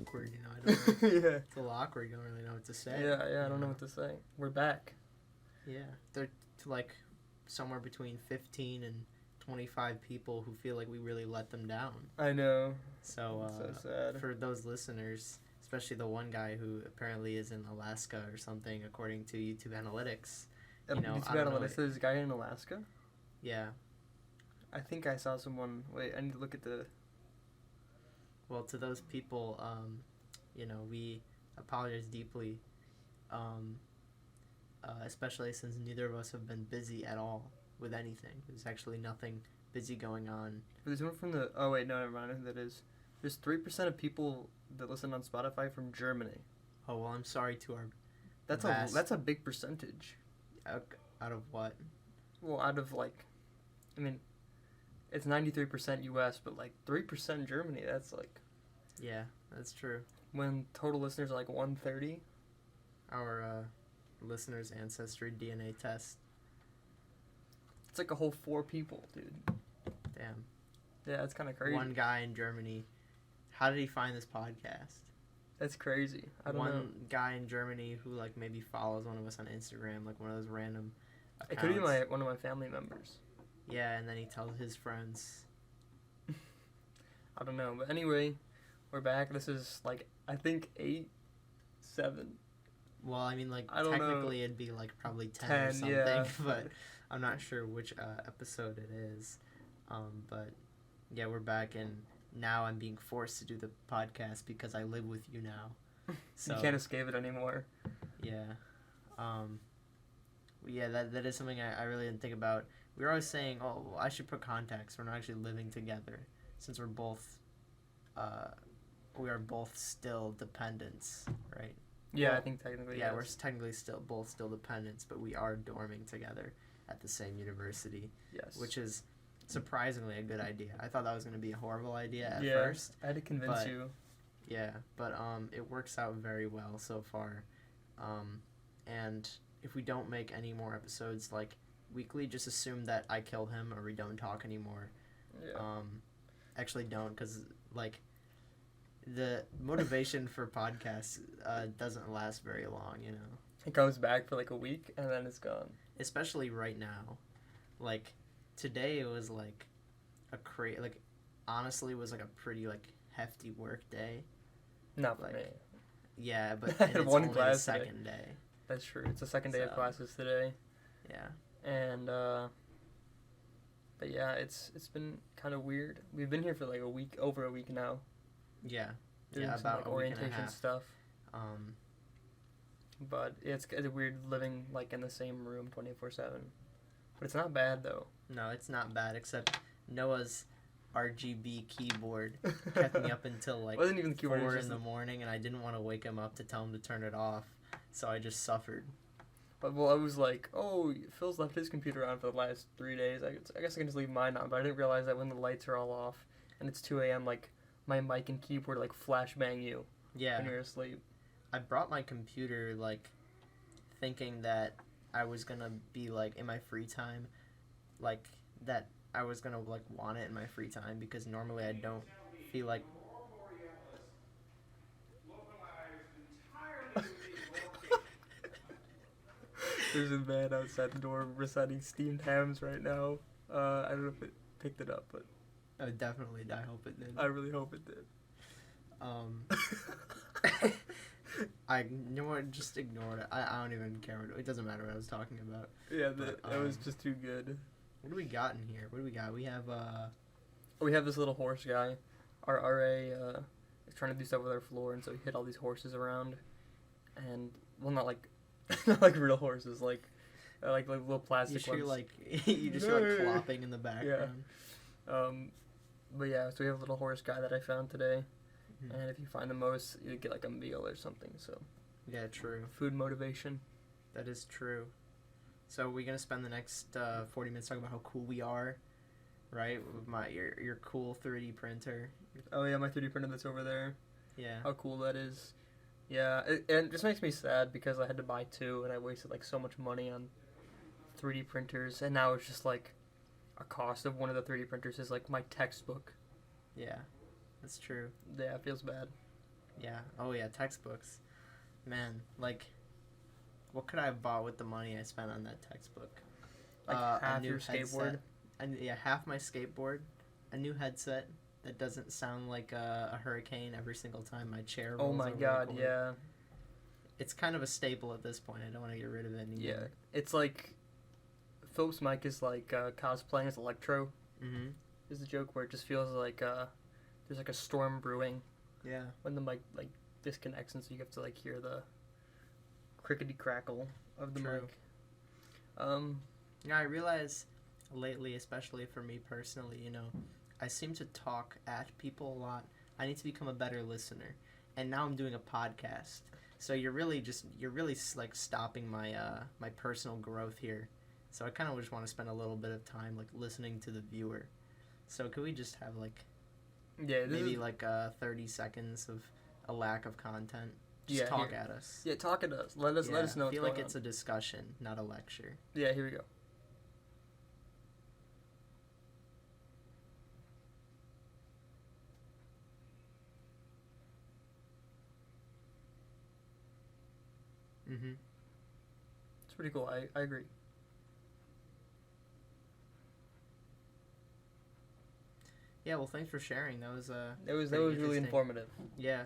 awkward, you know. I don't know. Yeah. It's a little awkward. You don't really know what to say. Yeah, I don't know what to say. We're back. Yeah. They're like somewhere between 15 and 25 people who feel like we really let them down. I know. So, so sad. For those listeners, especially the one guy who apparently is in Alaska or something, according to YouTube Analytics. You know, YouTube Analytics, there's a guy in Alaska? Yeah. I think I saw someone. Wait, I need to look at the. Well, to those people, you know, we apologize deeply, especially since neither of us have been busy at all with anything. There's actually nothing busy going on. There's one from the. Oh wait, no, never mind. I think that is. There's 3% of people that listen on Spotify from Germany. Oh well, I'm sorry to our. That's a big percentage. Out of what? Well, out of like, I mean, it's 93% U.S., but like 3% Germany. That's like. Yeah, that's true. When total listeners are like 130. Our listeners' ancestry DNA test. It's like a whole 4 people, dude. Damn. Yeah, it's kind of crazy. One guy in Germany. How did he find this podcast? That's crazy. I don't know. One guy in Germany who like maybe follows one of us on Instagram, like one of those random accounts. It could be one of my family members. Yeah, and then he tells his friends. I don't know, but anyway, we're back. This is like I think 8, 7. Well, I mean, like I don't technically know. it'd be like probably 10 or 10, something, yeah. but I'm not sure which episode it is. But yeah, we're back, and now I'm being forced to do the podcast because I live with you now. So you can't escape it anymore. Yeah. Yeah, that is something I really didn't think about. We were always saying, oh, well, I should put context. We're not actually living together, since we're both, we are both still dependents, right? Yeah, Well, I think technically. Yeah, yes. we're technically both still dependents, but we are dorming together at the same university, Yes. which is surprisingly a good idea. I thought that was going to be a horrible idea at yeah, first. I had to convince but- you. Yeah, but it works out very well so far. And if we don't make any more episodes like weekly, just assume that I killed him or we don't talk anymore. Yeah. Actually don't, because like the motivation for podcasts doesn't last very long, you know. It comes back for like a week and then it's gone. Especially right now. Like today it was like honestly it was like a pretty like hefty work day. Not for Like, me. Yeah, but I and had it's one only class the today. second day. That's true. It's the second day of So- classes today. Yeah. And but yeah, it's been kind of weird. We've been here for like over a week now. Yeah. Doing Yeah, some about like a week and a orientation half. stuff. Um, But it's weird living like in the same room 24/7. But it's not bad though. no, it's not bad, except Noah's RGB keyboard kept me up until like Wasn't even the keyboard. 4 it was in just the morning, and I didn't want to wake him up to tell him to turn it off, so I just suffered. But well, I was like, oh, Phil's left his computer on for the last 3 days. I guess I can just leave mine on. But I didn't realize that when the lights are all off and it's 2 a.m., like my mic and keyboard like flashbang you Yeah. when you're asleep. I brought my computer, like, thinking that I was gonna be, like, in my free time, like, that I was gonna, like, want it in my free time, because normally I don't feel like... There's a man outside the door reciting steamed hams right now. I don't know if it picked it up, but Oh, definitely, I hope it did. I really hope it did. You know what, just ignore it. I don't even care. It doesn't matter what I was talking about. Yeah, But, that was just too good. What do we got in here? What do we got? We have, We have this little horse guy. Our RA is trying to do stuff with our floor, and so he hit all these horses around. And, well, not like not like real horses, like little plastic you ones. you just hear, like, clopping in the background. But yeah, so we have a little horse guy that I found today. Mhm. And if you find the most, you get like a meal or something. So Yeah, true. food motivation. That is true. So we're gonna spend the next 40 minutes talking about how cool we are, right? With your cool 3D printer. Oh yeah, my 3D printer that's over there. Yeah. How cool that is. Yeah, it just makes me sad because I had to buy 2 and I wasted like so much money on 3D printers, and now it's just like a cost of one of the 3D printers is like my textbook. Yeah, that's true. Yeah, it feels bad. Yeah. Oh yeah, textbooks. Man, like, what could I have bought with the money I spent on that textbook? Like A half new your skateboard. headset. And yeah, half my skateboard, a new headset that doesn't sound like a hurricane every single time my chair rolls Oh my over the god, cord. yeah. It's kind of a staple at this point. I don't want to get rid of it anymore. Yeah. It's like Philip's mic is like cosplaying as Electro. Mm-hmm. Is the joke where it just feels like there's like a storm brewing Yeah. when the mic like disconnects, and so you have to like hear the crickety crackle of the True. mic. Yeah, I realize lately, especially for me personally, I seem to talk at people a lot. I need to become a better listener. And now I'm doing a podcast. So you're really like stopping my my personal growth here. So I kind of just want to spend a little bit of time like listening to the viewer. So could we just have like Yeah, this maybe is, like 30 seconds of a lack of content? Just Yeah, talk here. at us. yeah. Talk at us. Let us Yeah, know. I What's feel going like it's on. a discussion, not a lecture. Yeah, here we go. Mm-hmm. It's pretty cool. I agree. Yeah, well, thanks for sharing. That was That was pretty really interesting. informative. Yeah,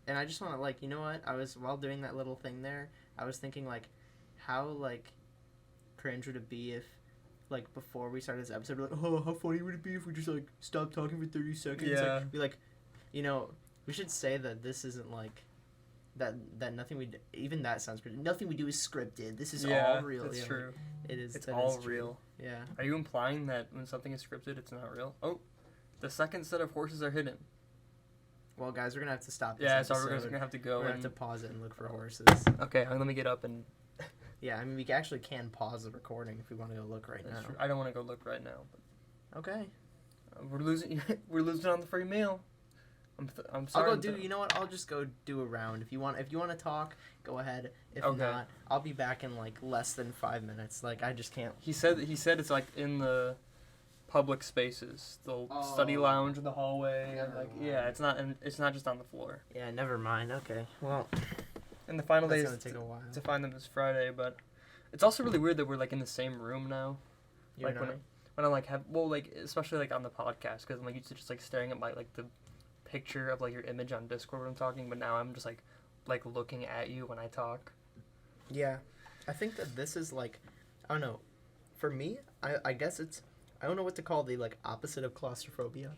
and I just want to like, you know what? I was while doing that little thing there, I was thinking like, how like cringe would it be if, like, before we started this episode, we're like, oh, how funny would it be if we just like stopped talking for 30 seconds? Yeah. Like, be like, we should say that this isn't like. That nothing we even that sounds pretty. Nothing we do is scripted. This is all real. That's Yeah, true. like, it is. It's that all is true. real. Yeah. Are you implying that when something is scripted, it's not real? Oh, the second set of horses are hidden. Well, guys, we're gonna have to stop this Yeah, so episode. we're gonna have to go. We're gonna And... have to pause it and look for horses. Okay, let me get up and. Yeah, I mean, we actually can pause the recording if we want to go look right That's now. true. I don't want to go look right now. But, Okay. we're losing. We're losing on the free meal. I'm I'll sorry. go do. You know what? I'll just go do a round. If you want to talk, go ahead. If Okay. not, I'll be back in like less than 5 minutes. Like I just can't. He said it's like in the public spaces, the study Oh. lounge in the hallway, and Never like mind. yeah, it's not just on the floor. Yeah, never mind. Okay. Well, And the final that's day gonna is take a while. to find them this Friday, but it's also really weird that we're like in the same room now. You're like not. when I like have like especially like on the podcast because I'm like used to just like staring at my like the picture of like your image on Discord when I'm talking, but now I'm just like looking at you when I talk. Yeah, I think that this is like, I don't know. For me, I guess it's, I don't know what to call the like opposite of claustrophobia.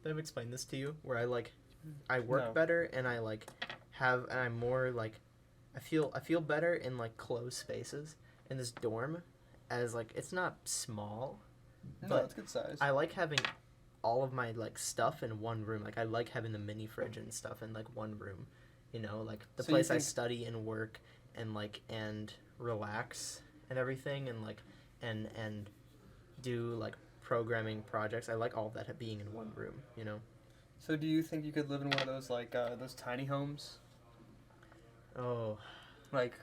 Did I explain this to you? Where I like, I work No. better and I like and I'm more like, I feel better in like closed spaces. In this dorm, as like it's not small, but it's good size. I like having all of my like stuff in one room. Like I like having the mini fridge and stuff in like one room. Like the So you place I think- study and work and relax and everything and like and do like programming projects. I like all of that being in one room. So do you think you could live in one of those like those tiny homes? Oh Like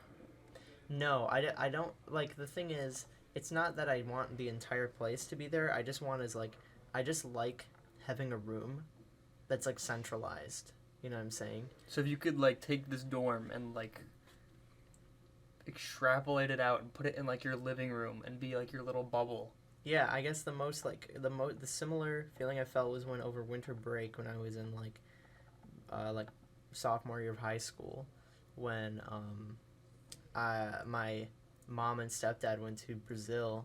no, I don't like. The thing is, it's not that I want the entire place to be there. I just like having a room that's like centralized. You know what I'm saying? so if you could like take this dorm and like extrapolate it out and put it in like your living room and be like your little bubble. Yeah, I guess the most like the similar feeling I felt was when over winter break when I was in like sophomore year of high school, when my mom and stepdad went to Brazil,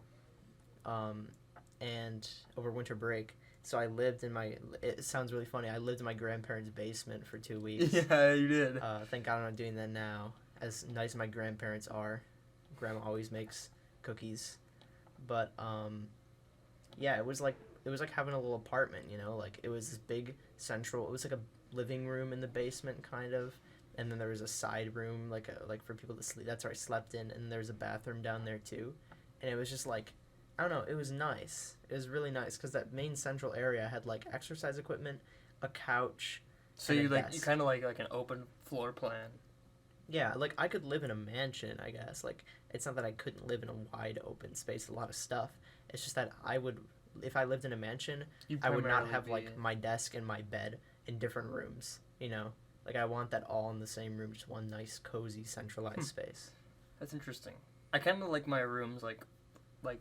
and over winter break. So I lived in it sounds really funny. I lived in my grandparents' basement for 2 weeks. Yeah, you did. Thank God I'm not doing that now. As nice as my grandparents are, Grandma always makes cookies. But yeah, it was like having a little apartment, like it was this big central. It was like a living room in the basement kind of, and then there was a side room like for people to sleep. That's where I slept in, and there's a bathroom down there too. And it was just like, I don't know, it was nice. It was really nice because that main central area had like exercise equipment, a couch. So and a you desk. you kind of like an open floor plan. Yeah, like I could live in a mansion, I guess. Like it's not that I couldn't live in a wide open space, a lot of stuff. It's just that if I lived in a mansion, You I would not primarily have be- like my desk and my bed in different rooms, Like I want that all in the same room, just one nice, cozy, centralized space. That's interesting. I kind of like my rooms like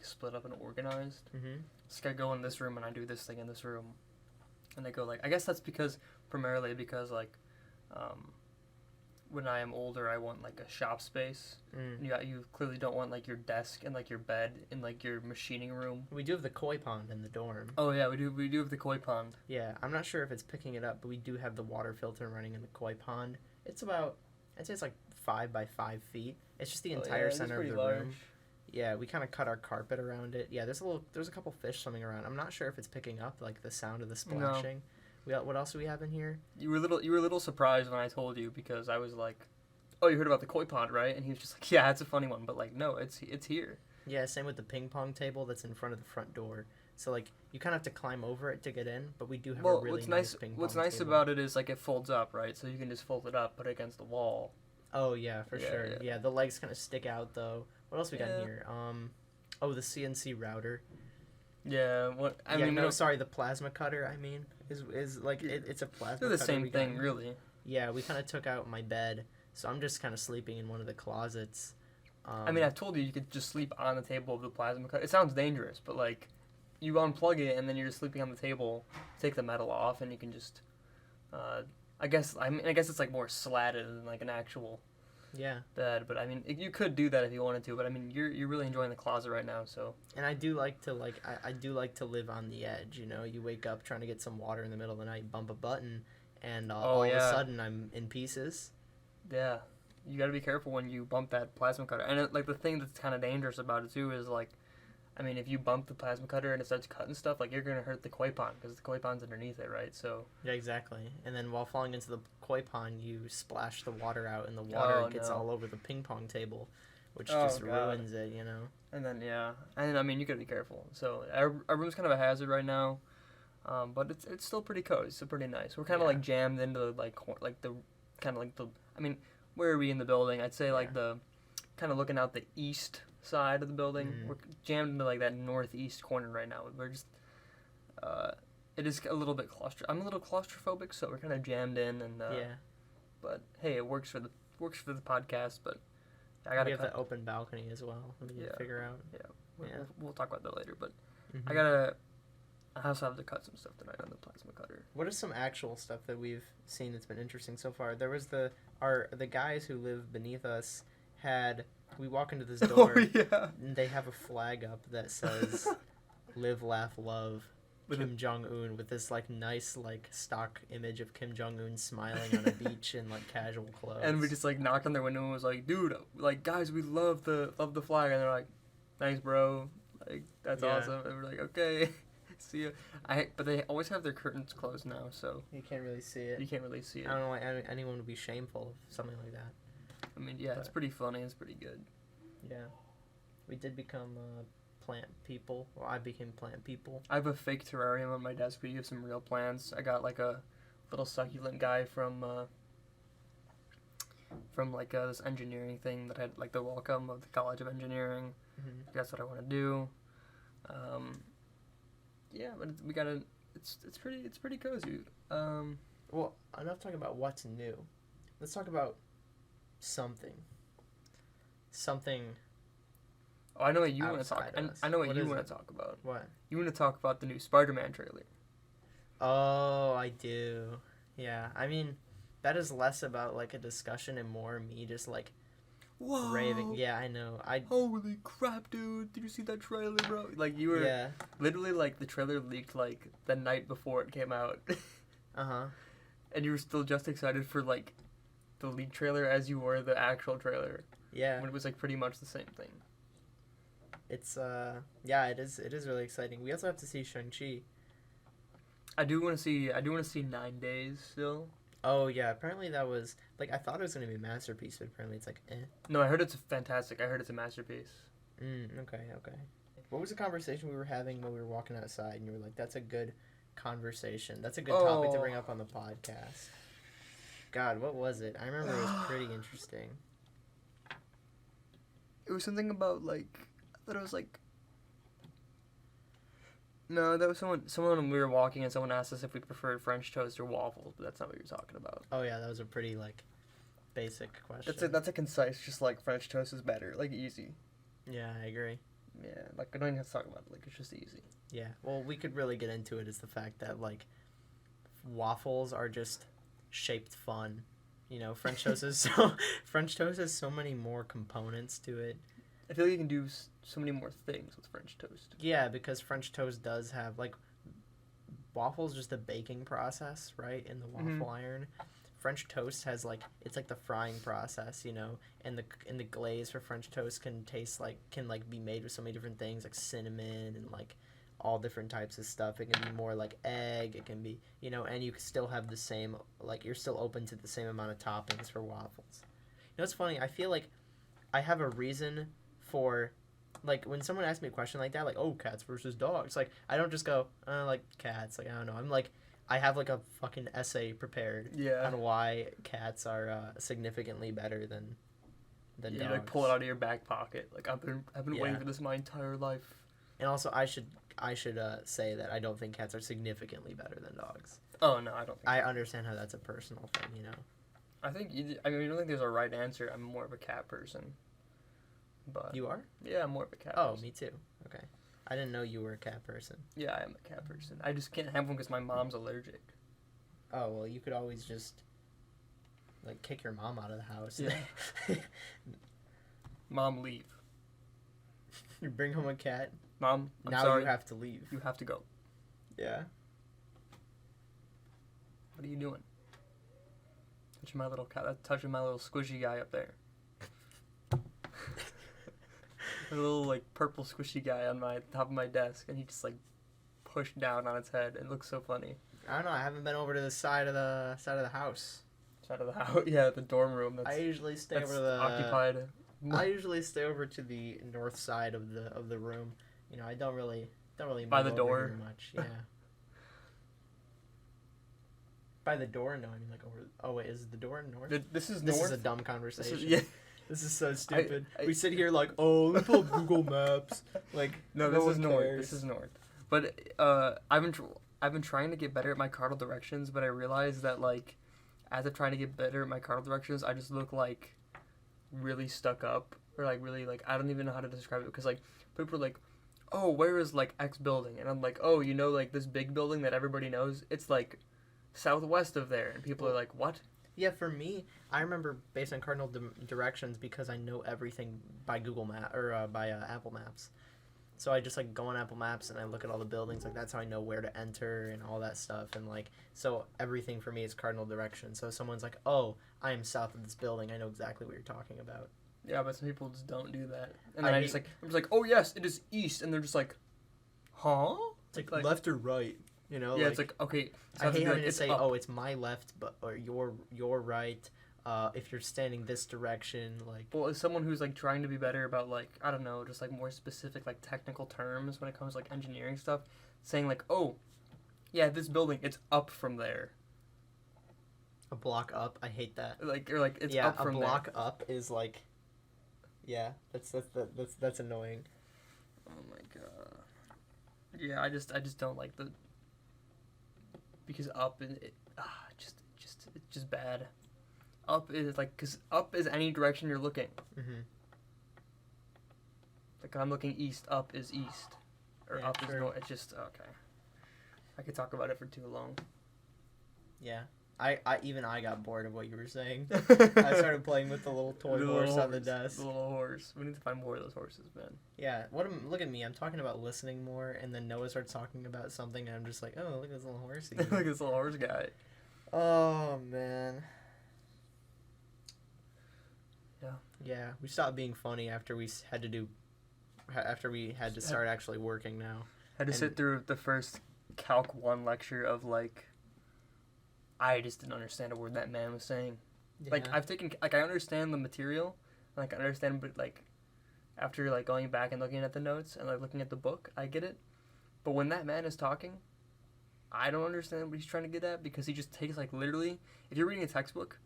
split up and organized. Mm-hmm. It's like I go in this room and I do this thing in this room, and I go like I guess that's primarily because like, when I am older I want like a shop space. Mm. You clearly don't want like your desk and like your bed in like your machining room. We do have the koi pond in the dorm. Oh yeah, we do have the koi pond. Yeah, I'm not sure if it's picking it up, but we do have the water filter running in the koi pond. It's about, I'd say it's like 5 by 5 feet. It's just the entire center of the room. Yeah, we kind of cut our carpet around it. Yeah, there's a couple fish swimming around. I'm not sure if it's picking up like the sound of the splashing. What else do we have in here? You were a little surprised when I told you because I was like, "Oh, you heard about the koi pond, right?" And he was just like, "Yeah, it's a funny one," but like, no, it's here. Yeah, same with the ping pong table that's in front of the front door. So like you kind of have to climb over it to get in, but we do have a really nice ping pong What's nice table. about it is like it folds up, right? So you can just fold it up, put it against the wall. Oh yeah, for sure. Yeah. Yeah, the legs kind of stick out though. What else we got in here? Oh, the CNC router. Yeah, Sorry, the plasma cutter. I mean, is like it's a plasma. They're the cutter same thing, really. Yeah, we kind of took out my bed, so I'm just kind of sleeping in one of the closets. I've told you could just sleep on the table of the plasma cutter. It sounds dangerous, but like, you unplug it and then you're just sleeping on the table. Take the metal off and you can just. I guess it's like more slatted than like an actual. Yeah. Bed, but I mean, you could do that if you wanted to. But I mean, you're really enjoying the closet right now, so. And I do like to I do like to live on the edge. You know, you wake up trying to get some water in the middle of the night, bump a button, and all of a sudden I'm in pieces. Yeah, you got to be careful when you bump that plasma cutter. And like the thing that's kind of dangerous about it too is like, I mean, if you bump the plasma cutter and it starts cutting stuff, like you're gonna hurt the koi pond because the koi pond's underneath it, right? So. Yeah, exactly. And then while falling into the koi pond, you splash the water out, and the water gets all over the ping pong table, which just ruins it, you know. And then I mean, you gotta be careful. So our room's kind of a hazard right now, but it's still pretty cozy. It's still pretty nice. We're kind of like jammed into I mean, where are we in the building? I'd say like the kind of looking out the east side of the building. Mm-hmm. We're jammed into like that northeast corner right now. We're just it is a little bit I'm a little claustrophobic, so we're kind of jammed in and but hey, it works for the podcast, but I got to the open balcony as well. We need to figure out. We'll talk about that later, but I also have to cut some stuff tonight on the plasma cutter. What is some actual stuff that we've seen that's been interesting so far? There was the guys who live beneath us we walk into this door, and they have a flag up that says "Live, Laugh, Love." Kim Jong-un with this like nice like stock image of Kim Jong-un smiling on a beach in like casual clothes. And we just like knocked on their window and was like, "Dude, like guys, we love the flag." And they're like, "Thanks, bro. Like that's awesome." And we're like, "Okay, see you." But they always have their curtains closed now, so you can't really see it. I don't know why anyone would be shameful of something like that. I mean, it's pretty funny. It's pretty good. Yeah, we did become plant people. Well, I became plant people. I have a fake terrarium on my desk, but you have some real plants. I got like a little succulent guy from like this engineering thing that had like the welcome of the College of Engineering. Mm-hmm. That's what I want to do. But we gotta. It's pretty cozy. Well, enough talking about what's new. Let's talk about something. Oh, I know what you want to talk. I know what you want to talk about. What? You want to talk about the new Spider-Man trailer. Oh, I do. Yeah, I mean, that is less about like a discussion and more me just like raving. Yeah, I know. Holy crap, dude! Did you see that trailer, bro? Like you were literally like the trailer leaked like the night before it came out. And you were still just excited for like the leak trailer as you were the actual trailer. Yeah. When it was like pretty much the same thing. It's it is really exciting. We also have to see Shang-Chi. I do want to see 9 Days still. Oh yeah, apparently that was like I thought it was gonna be a masterpiece, but apparently it's like No, I heard it's fantastic. I heard it's a masterpiece. Okay. What was the conversation we were having when we were walking outside and you were like, that's a good conversation. That's a good topic to bring up on the podcast. God, what was it? I remember it was pretty interesting. It was something about like I thought it was like No, that was someone when we were walking and someone asked us if we preferred French toast or waffles, but that's not what you're talking about. Oh yeah, that was a pretty like basic question. That's a concise, just like French toast is better, like easy. Yeah, I agree. Yeah, like I don't even have to talk about it, like it's just easy. Yeah. Well, we could really get into it is the fact that like waffles are just shaped fun. You know, French toast has so many more components to it. I feel like you can do so many more things with French toast. Yeah, because French toast does have like waffles just a baking process, right? In the waffle iron. French toast has like it's like the frying process, you know, and the glaze for French toast can be made with so many different things like cinnamon and like all different types of stuff. It can be more like egg, it can be, you know, and you can still have the same like you're still open to the same amount of toppings for waffles. You know, it's funny. I feel like I have a reason for like when someone asks me a question like that, like, oh, cats versus dogs, like I don't just go like cats, like I don't know, I'm like I have like a fucking essay prepared on why cats are significantly better than dogs. You like pull it out of your back pocket. Like I've been waiting for this my entire life. And also I should say that I don't think cats are significantly better than dogs. Oh no, I don't think I understand how that's a personal thing, you know. I don't think there's a right answer. I'm more of a cat person. But you are? Yeah, I'm more of a cat person. person. Me too. Okay. I didn't know you were a cat person. Yeah, I am a cat person. I just can't have one because my mom's allergic. Oh, well, you could always just, like, kick your mom out of the house. Yeah. Mom, leave. You bring home a cat. Mom, I'm now sorry. You have to leave. You have to go. Yeah. What are you doing? Touching my little cat. Touching my little squishy guy up there. A little like purple squishy guy on my top of my desk, and he just like pushed down on its head. It looks so funny. I don't know. I haven't been over to the side of the house. Side of the house, yeah, the dorm room. I usually stay over the occupied. I usually stay over to the north side of the room. You know, I don't really move by the over door here much. Yeah. By the door? No, I mean like over. Oh wait, is the door north? This is This north. is a dumb conversation. Yeah. This is so stupid. I We sit here like, oh, let's pull up Google Maps. Like, no, this is north. This is north. But I've been trying to get better at my cardinal directions, but I realized that like, as I'm trying to get better at my cardinal directions, I just look like really stuck up or like really like I don't even know how to describe it because like people are like, oh, where is like X building? And I'm like, oh, you know, like this big building that everybody knows, it's like southwest of there, and people are like, what? Yeah, for me, I remember based on cardinal directions because I know everything by Google Map or by Apple Maps. So I just like go on Apple Maps and I look at all the buildings. Like that's how I know where to enter and all that stuff. And like so everything for me is cardinal direction. So if someone's like, "Oh, I am south of this building," I know exactly what you're talking about. Yeah, but some people just don't do that. And then I'm just like, "Oh yes, it is east," and they're just like, "Huh?" It's like left or right. You know, yeah, like, it's like okay. So I hate having to say, up. "Oh, it's my left," but or your right. If you're standing this direction, like. Well, as someone who's like trying to be better about like I don't know, just like more specific like technical terms when it comes to like engineering stuff, saying like, "Oh, yeah, this building, it's up from there." A block up, I hate that. Like or like it's up from there. Yeah, a block up is like. Yeah, that's annoying. Oh my god. Yeah, I just don't like the. Because up and it's just bad. Up is like because up is any direction you're looking. Mm-hmm. Like I'm looking east, up is east, or yeah, up true. is north. It's just okay. I could talk about it for too long. Yeah, I got bored of what you were saying. I started playing with the little toy horse on the desk. The little horse. We need to find more of those horses, man. Yeah. Look at me. I'm talking about listening more, and then Noah starts talking about something, and I'm just like, oh, look at this little horsey. Look at this little horse guy. Oh man. Yeah. Yeah. We stopped being funny after we had to start actually working now. Had to sit through the first Calc 1 lecture of like. I just didn't understand a word that man was saying. Yeah. Like I understand the material, like I understand, but like after like going back and looking at the notes and like looking at the book, I get it. But when that man is talking, I don't understand what he's trying to get at because he just takes like literally, if you're reading a textbook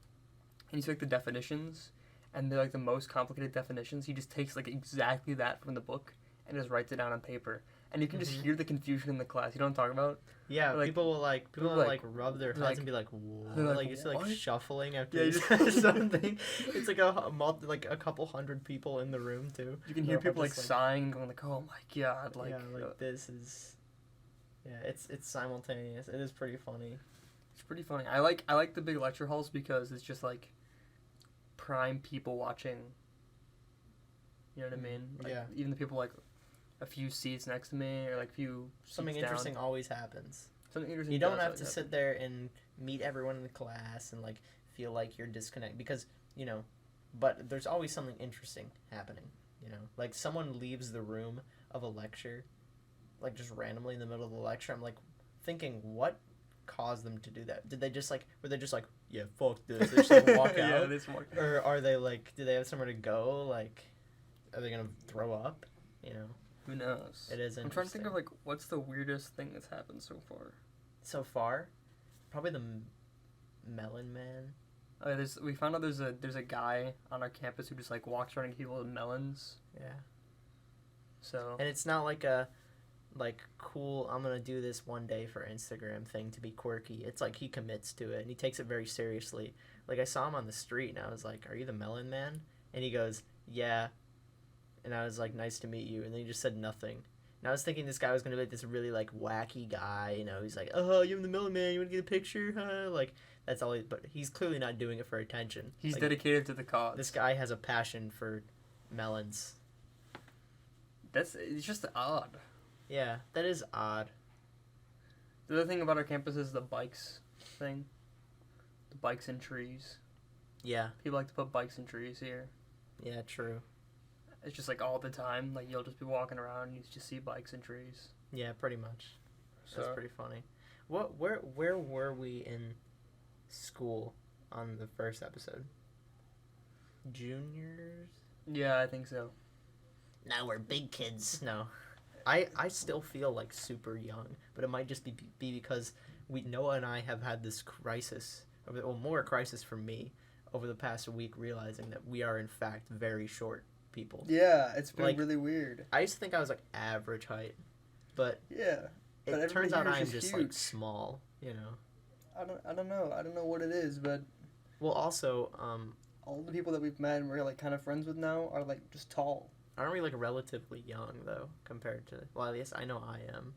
and you take the definitions and they're like the most complicated definitions, he just takes like exactly that from the book and just writes it down on paper. And you can just Mhm. hear the confusion in the class. You know what I'm talking about? Yeah, Like, people will rub their heads like- and be like, "What?" they're like, Like you see like "What?" shuffling after Yeah, you you say just- something. It's like a couple hundred people in the room too. You can hear They're all people like just, sighing, going like, "Oh my god!" Like, this is. Yeah, it's simultaneous. It is pretty funny. it's pretty funny. I like the big lecture halls because it's just like prime people watching. You know what I mean? Like, Yeah. Even the people like a few seats next to me or like a few Something seats interesting down. always happens. Something interesting. You don't does have always to happen. sit there and meet everyone in the class and like feel like you're disconnected because but there's always something interesting happening. Like someone leaves the room of a lecture, like just randomly in the middle of the lecture. I'm like thinking, what caused them to do that? Did they just were they just like, yeah, fuck this? They just like walk out, Yeah, they just walk out. or are they like, do they have somewhere to go? Like, are they gonna throw up? Who knows? It is. I'm trying to think of like what's the weirdest thing that's happened so far. So far, probably the Melon Man. Oh, yeah, we found out there's a guy on our campus who just like walks around and people with melons. Yeah. So And it's not like a cool, I'm gonna do this one day for Instagram thing to be quirky. It's like he commits to it and he takes it very seriously. Like I saw him on the street and I was like, "Are you the Melon Man?" And he goes, "Yeah." And I was like, "Nice to meet you." And then he just said nothing. And I was thinking this guy was gonna be like this really like wacky guy, he's like, "Oh, you're the Melon Man, you wanna get a picture?" Huh? Like that's all but he's clearly not doing it for attention. he's Like, dedicated to the cause. this guy has a passion for melons. It's just odd. Yeah, that is odd. The other thing about our campus is the bikes thing. The bikes and trees. Yeah, People like to put bikes and trees here. yeah, true. It's just like all the time. Like you'll just be walking around and you just see bikes and trees. Yeah, pretty much. That's So pretty funny. Where were we in school on the first episode? Juniors? yeah, I think so. Now we're big kids. No. I still feel like super young, but it might just be because Noah and I have had this crisis, more a crisis for me, over the past week, realizing that we are in fact very short people. Yeah, it's been Like- really weird. I used to think I was like average height, but Yeah, But it everybody turns out here is I'm just just like huge. small, I don't know. I don't know what it is, but Well, also, all the people that we've met and we're like kind of friends with now are like just tall. aren't we like relatively young though compared to? Well, at least I know I am.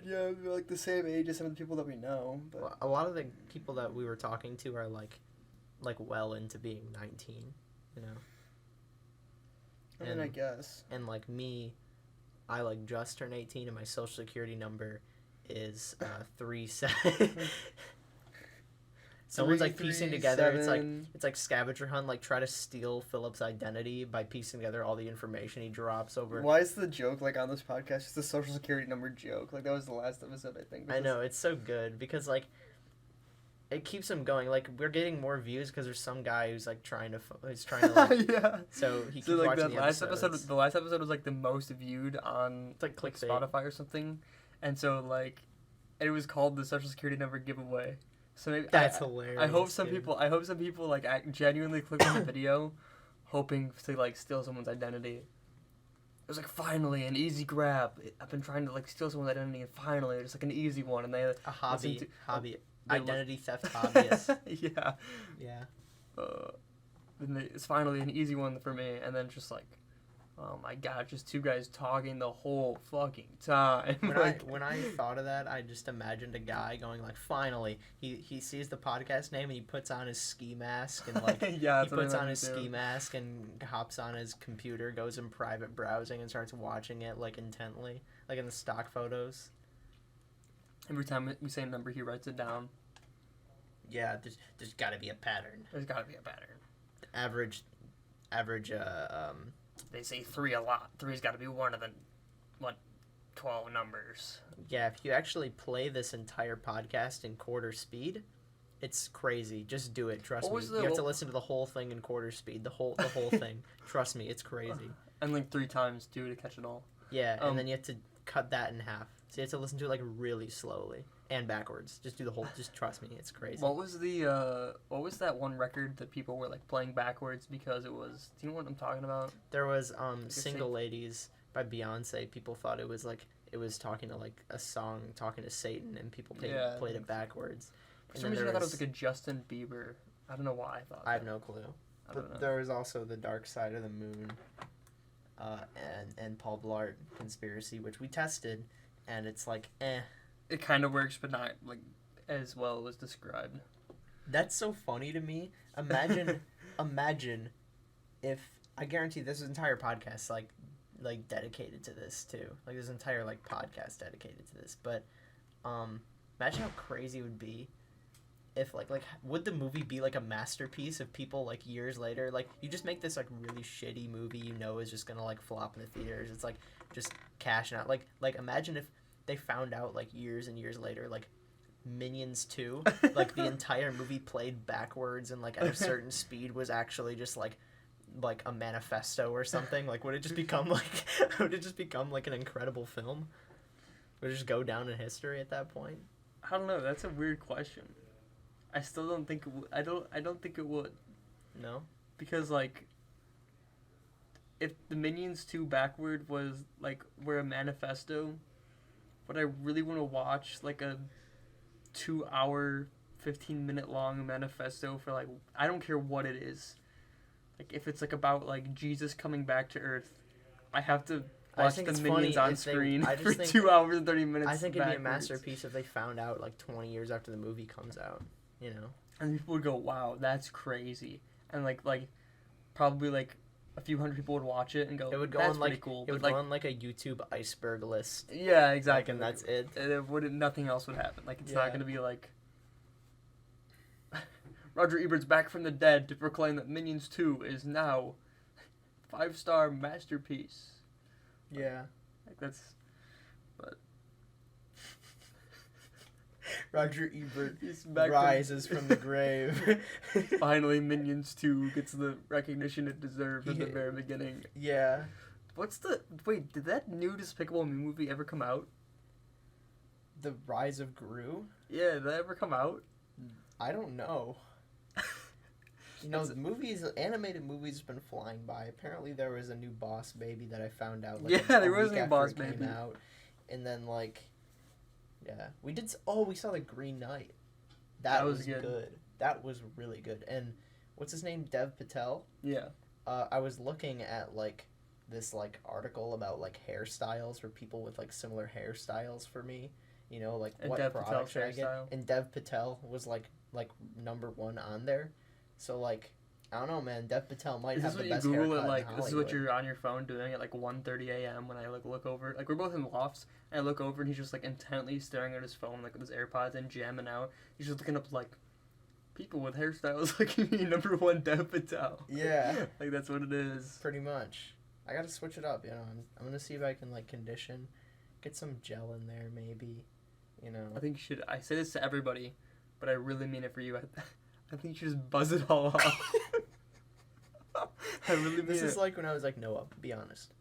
Yeah, we're like the same age as some of the people that we know. But Well, a lot of the people that we were talking to are like well into being 19, I mean, I guess. And like me, I like just turned 18, and my social security number is 37. Someone's like piecing together. It's like scavenger hunt. Like try to steal Philip's identity by piecing together all the information he drops over. Why is the joke like on this podcast just a social security number joke? Like that was the last episode, I think. I know it's so good because like it keeps him going. Like we're getting more views because there's some guy who's like trying to like, yeah. so he keeps So like watching the the last episodes. the last episode was like the most viewed on It's like like clickbait. Spotify or something, and so like it was called the social security number giveaway. So maybe That's hilarious. I hope some dude. people like genuinely click on the video, hoping to like steal someone's identity. It was like finally an easy grab. I've been trying to like steal someone's identity, and finally it's like an easy one. And they A hobby, they identity theft hobbyist. yeah. Yeah. And it's finally an easy one for me, and then just like, oh my god, just two guys talking the whole fucking time. When I thought of that, I just imagined a guy going like, finally, he sees the podcast name and he puts on his ski mask and like yeah, he that's what I puts on imagined his too. ski mask and hops on his computer, goes in private browsing and starts watching it like intently, like in the stock photos. Every time we say a number, he writes it down. Yeah, there's got to be a pattern. There's got to be a pattern. Average. They say 3 a lot. 3's got to be one of the 12 numbers. Yeah, if you actually play this entire podcast in quarter speed, it's crazy. Just do it. Trust me. You have to listen to the whole thing in quarter speed. The whole thing. Trust me, it's crazy. And like 3 times too to catch it all. Yeah, and then you have to cut that in half. So you have to listen to it like really slowly. and backwards. Just do the whole. Just trust me, it's crazy. What was that one record that people were like playing backwards because it was? Do you know what I'm talking about? There was "Single Ladies" by Beyonce. People thought it was like it was talking to like a song talking to Satan, and people played it backwards. For some reason, I thought it was like a Justin Bieber. I don't know why I thought. I have no clue. But there was also the Dark Side of the Moon, and Paul Blart Conspiracy, which we tested, and it's like It kind of works, but not like as well as described. That's so funny to me. Imagine if I guarantee this entire podcast like dedicated to this too. Like this entire like podcast dedicated to this. But imagine how crazy it would be if like would the movie be like a masterpiece if people like years later like you just make this like really shitty movie is just gonna like flop in the theaters. It's like just cashing out. Like imagine if they found out like years and years later like Minions 2 like the entire movie played backwards and like at a certain speed was actually just like a manifesto or something. Like would it just become like an incredible film? Would it just go down in history at that point? I don't know. That's a weird question. I still don't think I don't think it would. No? Because like if the Minions 2 backward was like were a manifesto, would I really want to watch like a 2-hour 15-minute long manifesto for like I don't care what it is. Like if it's like about like Jesus coming back to Earth, I have to watch the Minions on screen for 2 hours and 30 minutes. I think it'd be a masterpiece if they found out like 20 years after the movie comes out, you know. And people would go, "Wow, that's crazy," and like probably like a few hundred people would watch it and go, "It would go that's on like pretty cool." It would go on like a YouTube iceberg list. Yeah, exactly. Like, and that's it. And it wouldn't. Nothing else would happen. Like it's not gonna be like Roger Ebert's back from the dead to proclaim that Minions 2 is now 5-star masterpiece. Yeah, like that's. But Roger Ebert rises from the grave. Finally, Minions 2 gets the recognition it deserved at the very beginning. Yeah. Wait, did that new Despicable Me movie ever come out? The Rise of Gru? Yeah, did that ever come out? I don't know. You know, animated movies have been flying by. Apparently there was a new Boss Baby that I found out there was a new Boss Baby came out. And then we saw The Green Knight. That was good. That was really good. And what's his name? Dev Patel? Yeah. I was looking at like this like article about like hairstyles for people with like similar hairstyles for me. You know, like and what Dev product should I Patel's get? hairstyle. And Dev Patel was like #1 on there. So like I don't know, man. Dev Patel might have the best haircut in Hollywood. This is what you're on your phone doing at like 1:30 a.m. when I like look over. Like we're both in lofts, and I look over and he's just like intently staring at his phone, like with his AirPods and jamming out. He's just looking up like people with hairstyles like me, #1 Dev Patel. Yeah, like that's what it is. Pretty much. I gotta switch it up. You know, I'm gonna see if I can like condition, get some gel in there maybe. You know. I think you should. I say this to everybody, but I really mean it for you. I think you should just buzz it all off. I really mean This is like when I was like, Noah, be honest.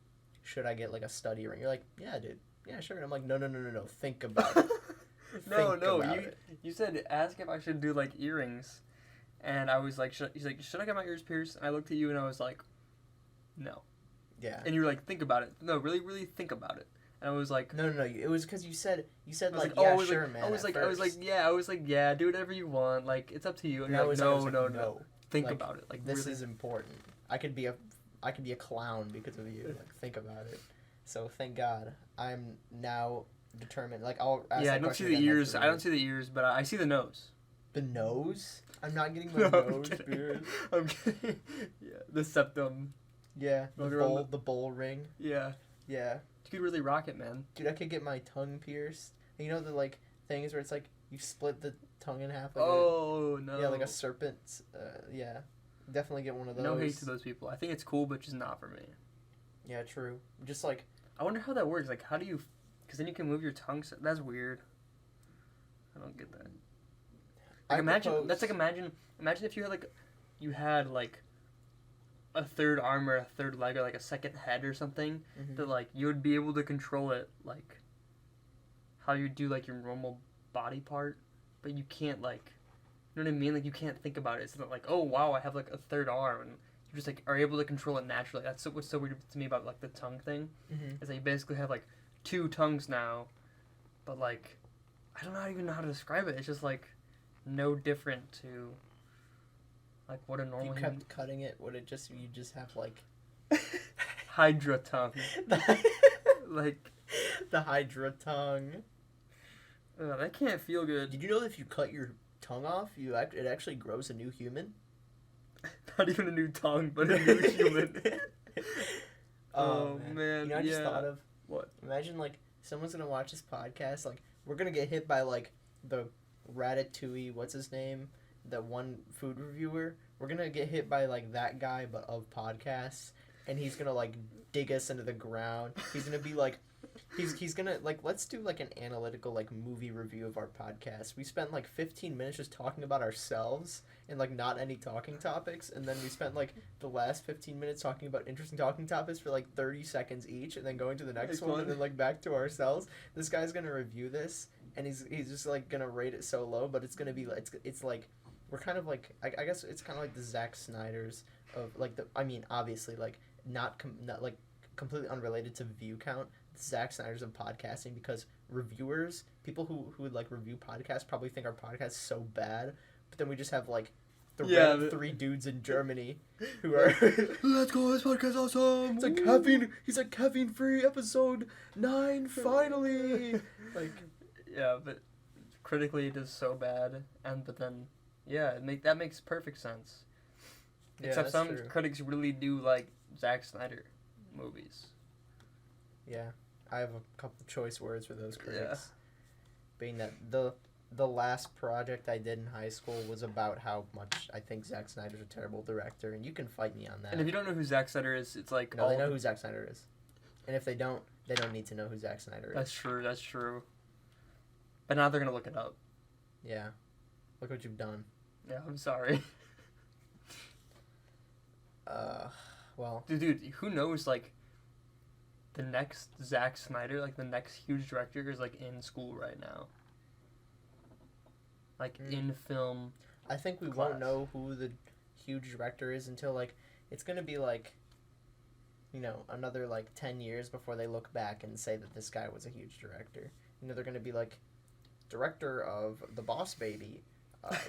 Should I get like a study ring? You're like, yeah, dude. Yeah, sure. And I'm like, no. Think about it. You said ask if I should do like earrings, and I was like, he's like, should I get my ears pierced? And I looked at you and I was like, no. Yeah. And you were like, think about it. No, really think about it. And I was like, no. It was because you said like, yeah, oh, sure, man. I was like, yeah, do whatever you want. Like, it's up to you. And you're like, no. Think like, about it. Like, this really. is important. I could be a clown because of you. Like, think about it. So thank God I'm now determined. Like, I'll ask I don't see the ears. I don't see the ears, but I see the nose. The nose? I'm not getting my nose pierced. I'm kidding. Yeah, the septum. Yeah, the bowl ring. Yeah. Yeah. You could really rock it, man. Dude, I could get my tongue pierced. And you know the like things where it's like you split the tongue in half. Like no. Yeah, like a serpent. Yeah. Definitely get one of those. No hate to those people. I think it's cool, but just not for me. Yeah, true. Just like. I wonder how that works. Like, how do you? Because then you can move your tongue. So that's weird. I don't get that. Like, imagine if you had like a third arm or a third leg or like a second head or something, that like you would be able to control it like how you do like your normal body part, but you can't like, you know what I mean? Like you can't think about it. It's not like, oh wow, I have like a third arm, and you just like are able to control it naturally. That's what's so weird to me about like the tongue thing, is that you basically have like 2 tongues now, but like, I don't even know how to describe it. It's just like no different to like what a If normal you human kept cutting it, would it just you just have like Hydra tongue. the, Like the Hydra tongue? that can't feel good. Did you know that if you cut your tongue off, it actually grows a new human? Not even a new tongue, but a new human. Oh man, You know, I just thought of what? Imagine like someone's gonna watch this podcast. Like we're gonna get hit by like the Ratatouille. What's his name? The one food reviewer. We're gonna get hit by like that guy, but of podcasts, and he's gonna like dig us into the ground. He's gonna be like, he's gonna like, let's do like an analytical like movie review of our podcast. We spent like 15 minutes just talking about ourselves and like not any talking topics, and then we spent like the last 15 minutes talking about interesting talking topics for like 30 seconds each, and then going to the next one, and then like back to ourselves. This guy's gonna review this, and he's just like gonna rate it so low, but it's gonna be like it's like we're kind of like I guess it's kind of like the Zack Snyder's of like the obviously like not like completely unrelated to view count. Zack Snyder's of podcasting, because reviewers, people who would like review podcasts probably think our podcast is so bad, but then we just have like the 3 dudes in Germany who are let's go, this podcast is awesome. It's like caffeine. He's like caffeine free episode 9 finally. Like yeah, but critically it is so bad, but then yeah, that makes perfect sense. Yeah, Except some true. critics really do like Zack Snyder movies. Yeah, I have a couple choice words for those critics. Yeah. Being that the last project I did in high school was about how much I think Zack Snyder's a terrible director, and you can fight me on that. And if you don't know who Zack Snyder is, it's like No, they know who Zack Snyder is. And if they don't need to know who Zack Snyder is. That's true. But now they're gonna look it up. Yeah. Look what you've done. Yeah, I'm sorry. Well. Dude, who knows, like, the next Zack Snyder, like, the next huge director is, like, in school right now. Like, in film I think we class. won't know who the huge director is until, like, it's gonna be, like, you know, another, like, 10 years before they look back and say that this guy was a huge director. You know, they're gonna be, like, director of The Boss Baby,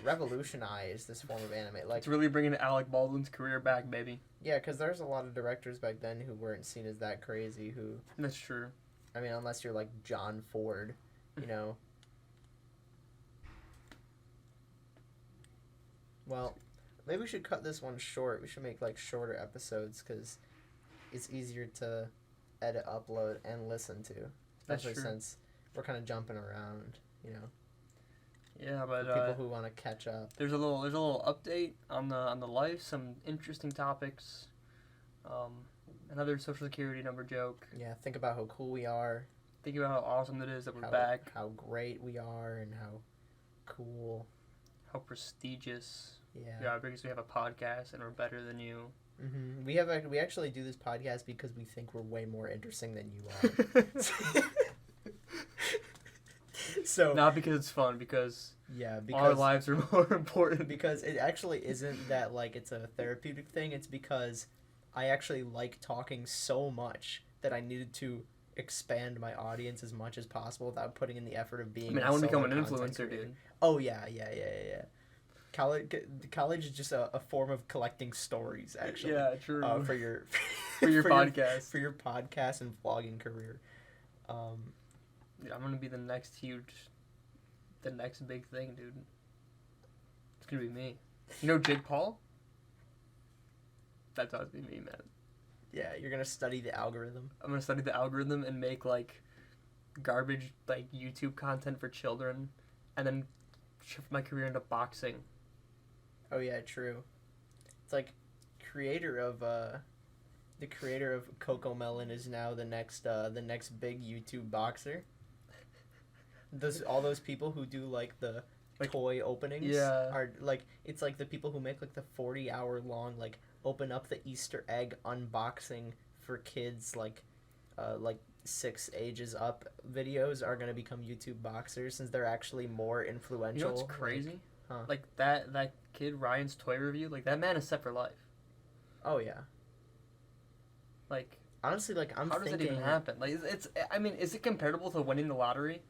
revolutionized this form of anime. Like, it's really bringing Alec Baldwin's career back, baby. yeah, because there's a lot of directors back then who weren't seen as that crazy, who... That's true. I mean, unless you're, like, John Ford, you know. Well, maybe we should cut this one short. We should make, like, shorter episodes, because it's easier to edit, upload, and listen to. That's Especially true. since we're kind of jumping around, you know. Yeah, but People who want to catch up. there's a little update on the life, some interesting topics, another social security number joke. Yeah, think about how cool we are. Think about how awesome it is that we're back. How great we are and how cool. How prestigious. Yeah. Yeah, because we have a podcast and we're better than you. Mm-hmm. We actually do this podcast because we think we're way more interesting than you are. So not because it's fun, because because our lives are more important. Because it actually isn't that like it's a therapeutic thing. It's because I actually like talking so much that I needed to expand my audience as much as possible without putting in the effort of being. I want to become an solo content influencer, creator. dude. Oh yeah. College is just a form of collecting stories, actually. Yeah, true. For your for your podcast. For your podcast and vlogging career. Yeah, I'm gonna be the next big thing, dude. It's gonna be me. You know Jake Paul? That's how it's gonna be me, man. Yeah, you're gonna study the algorithm. I'm gonna study the algorithm and make like garbage like YouTube content for children, and then shift my career into boxing. Oh yeah, true. It's like the creator of Coco Melon is now the next big YouTube boxer. All those people who do like the toy openings are like, it's like the people who make like the 40-hour long like open up the Easter egg unboxing for kids like 6 ages up videos are gonna become YouTube boxers since they're actually more influential. You know what's crazy? Huh. Like that kid Ryan's toy review. Like that man is set for life. Oh yeah. Like honestly, like how does that even happen? Like it's. I mean, is it comparable to winning the lottery?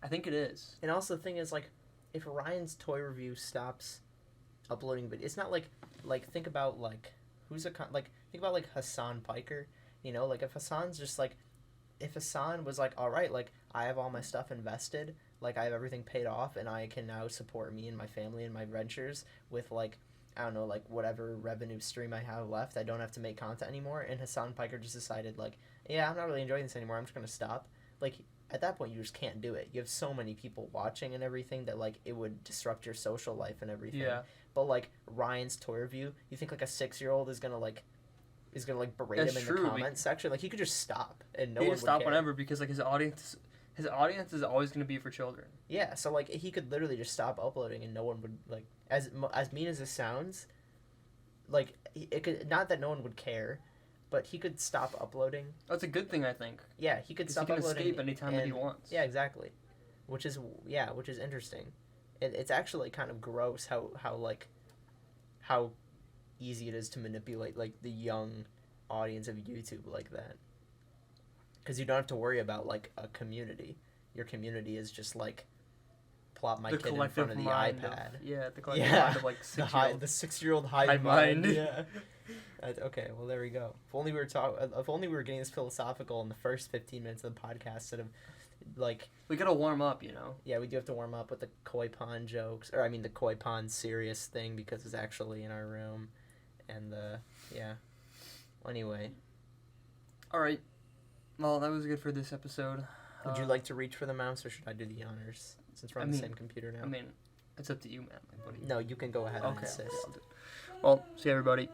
I think it is. And also the thing is like, if Ryan's toy review stops uploading, but it's not like think about like think about like Hassan Piker. You know, like if Hassan's just like. If Hassan was like, all right, like I have all my stuff invested, like I have everything paid off, and I can now support me and my family and my ventures with like, I don't know, like whatever revenue stream I have left, I don't have to make content anymore. And Hassan Piker just decided like, yeah, I'm not really enjoying this anymore. I'm just gonna stop. Like at that point, you just can't do it. You have so many people watching and everything that like it would disrupt your social life and everything. Yeah. But like Ryan's toy review, you think like a 6-year-old is gonna berate That's him in true. the comment section. Like he could just stop and no He one just would stop care. whenever because like his audience is always going to be for children. Yeah, so like he could literally just stop uploading and no one would like as mean as this sounds, like it could not that no one would care, but he could stop uploading. That's a good thing, I think. Yeah, he could stop he can uploading. escape anytime that he wants. Yeah, exactly. Which is interesting. It's actually kind of gross how easy it is to manipulate like the young audience of YouTube like that, because you don't have to worry about like a community. Your community is just like plop my kid in front of the iPad. The collective mind of like 6-year-old. The 6-year-old hive mind. Yeah. Okay, well there we go. If only we were getting this philosophical in the first 15 minutes of the podcast instead of like we gotta warm up, you know. Yeah, we do have to warm up with the koi pond jokes, or I mean the koi pond serious thing because it's actually in our room. And yeah. Well, anyway. All right. Well, that was good for this episode. Would you like to reach for the mouse, or should I do the honors? Since we're on the same computer now. I mean, it's up to you, man. Like, No, you can go ahead and insist. Well, see everybody.